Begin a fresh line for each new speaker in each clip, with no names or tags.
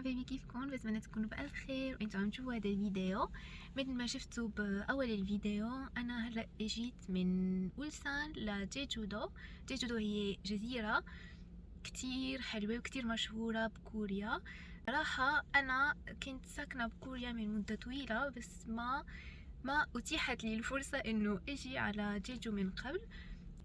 حبايبي كيفكم؟ بتمنى تكونوا بألف خير وانتم عم تشوفوا هذا الفيديو. مثل ما شفتوا بأول الفيديو أنا هلأ اجيت من أولسان لجيجو-do. جيجو-do هي جزيرة كتير حلوة وكتير مشهورة بكوريا. صراحة أنا كنت ساكنة بكوريا من مدة طويلة بس ما أتيحت لي الفرصة إنه أجي على جيجو من قبل.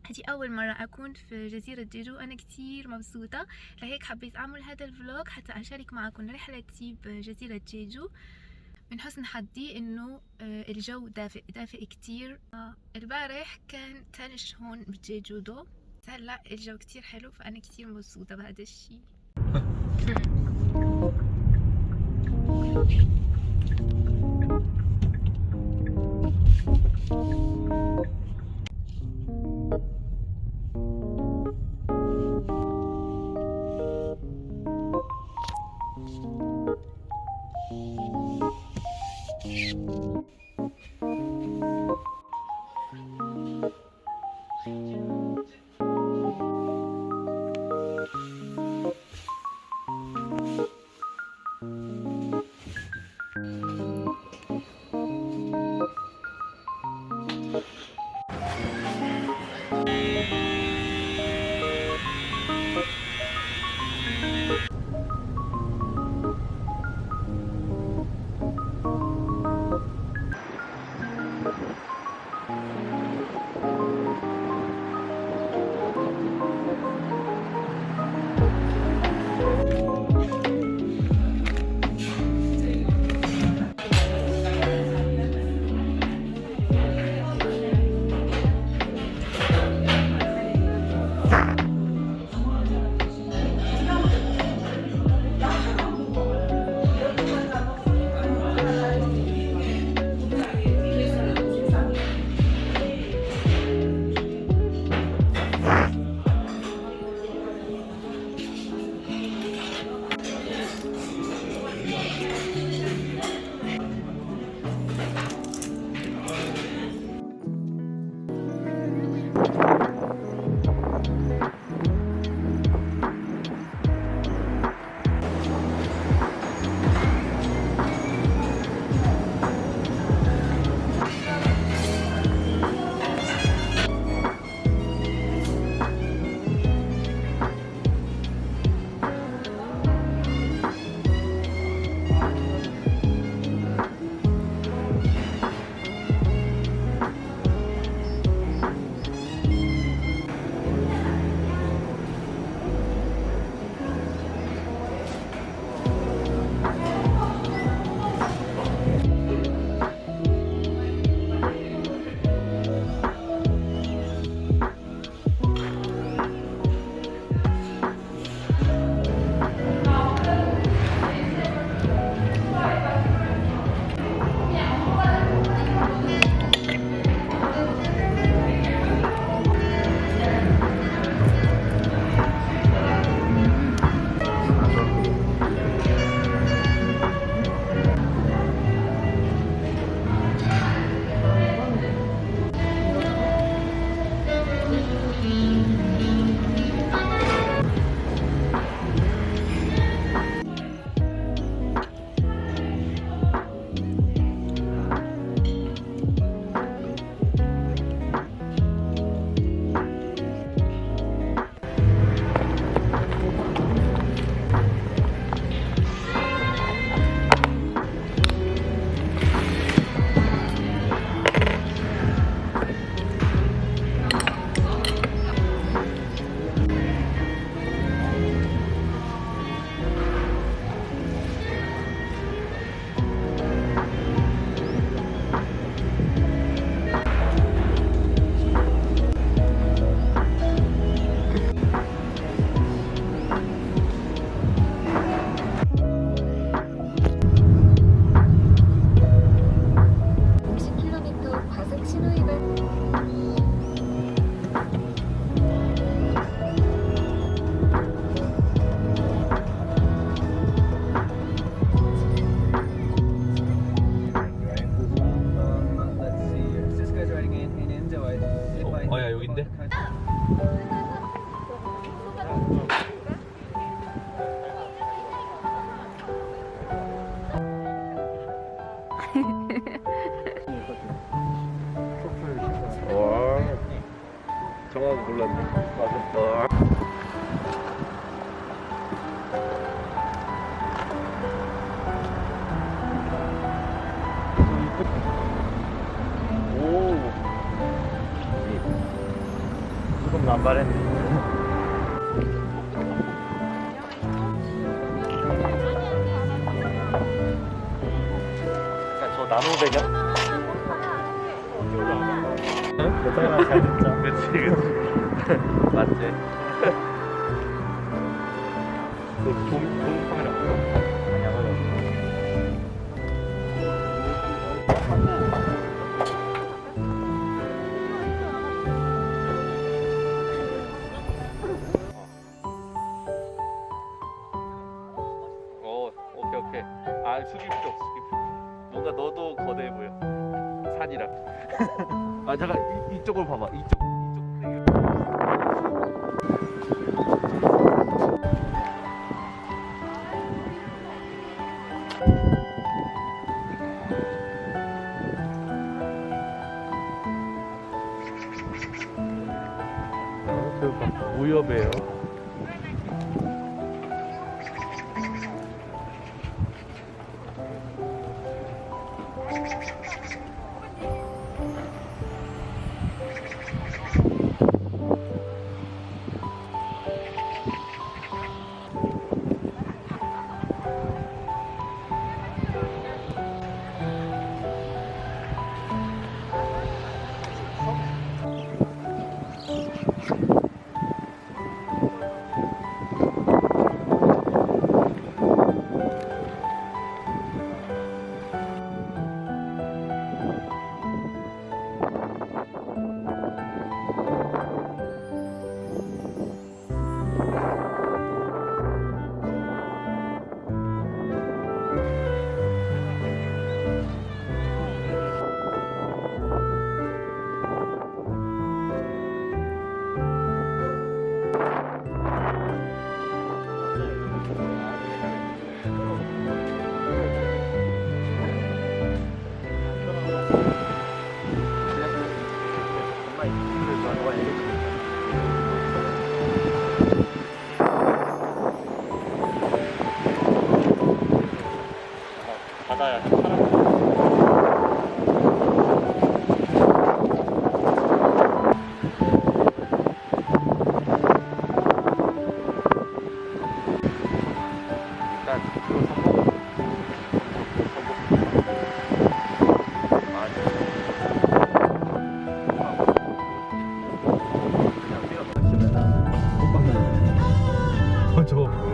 هذه أول مرة أكون في جزيرة جيجو، أنا كتير مبسوطة، لهيك حبيت أعمل هذا الفلوج حتى أشارك معكم رحلتي بجزيرة جيجو. من حسن حظي إنه الجو دافئ كتير. البارح كان ثلج هون بجيجو-do، هلا الجو كتير حلو فأنا كتير مبسوطة بهذا الشي.
이쪽인데? 와, 정확히 몰랐네. 맞아. 오, 조금 남발했네. 저 나무 배경? 여자랑 잘 듣자. 그치, 그치. 맞지. 돈 카메라 없어? 아니야, 맞아. 오케이, 오케이. 아, 숙일 필요 없어, 숙일 필요 없어. 뭔가 너도 거대해 보여. 산이랑. 아, 잠깐, 이쪽을 봐봐. 이쪽 되게. 무협이에요. 바다야, 사람. 저거 뭐야?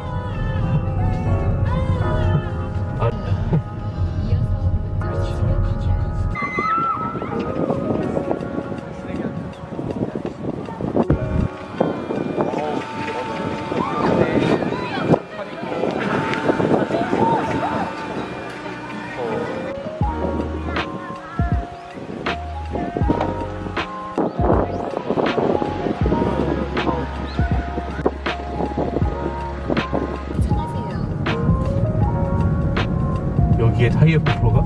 여기에 타이어 프로가?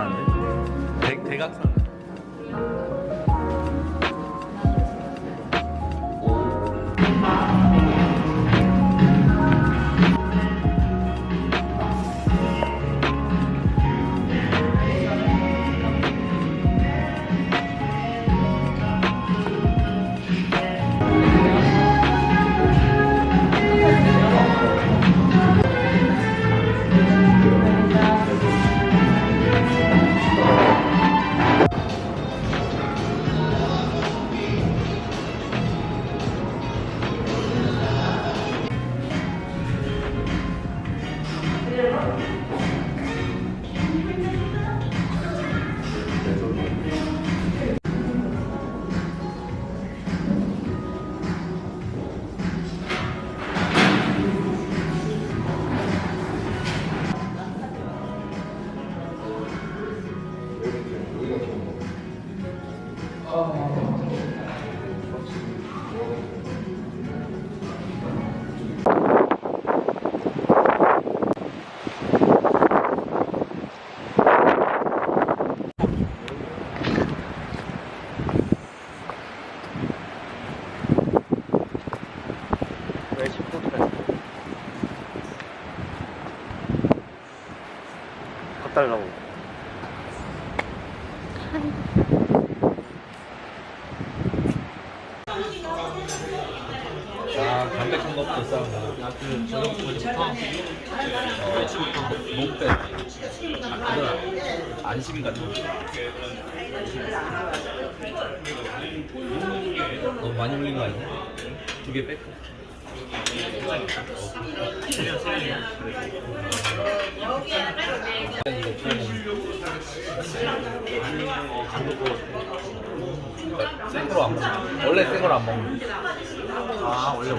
괜찮은데? 대각선. 달라고.
아, 담백한 것부터 싸운다. 그 저녁 먼저부터 목배. 그건 안심 같은 거. 너무 많이 올린 거 아니야? 2개 뺐고. 생으로 안 먹는. 원래 생으로 안 먹는.
아 원래.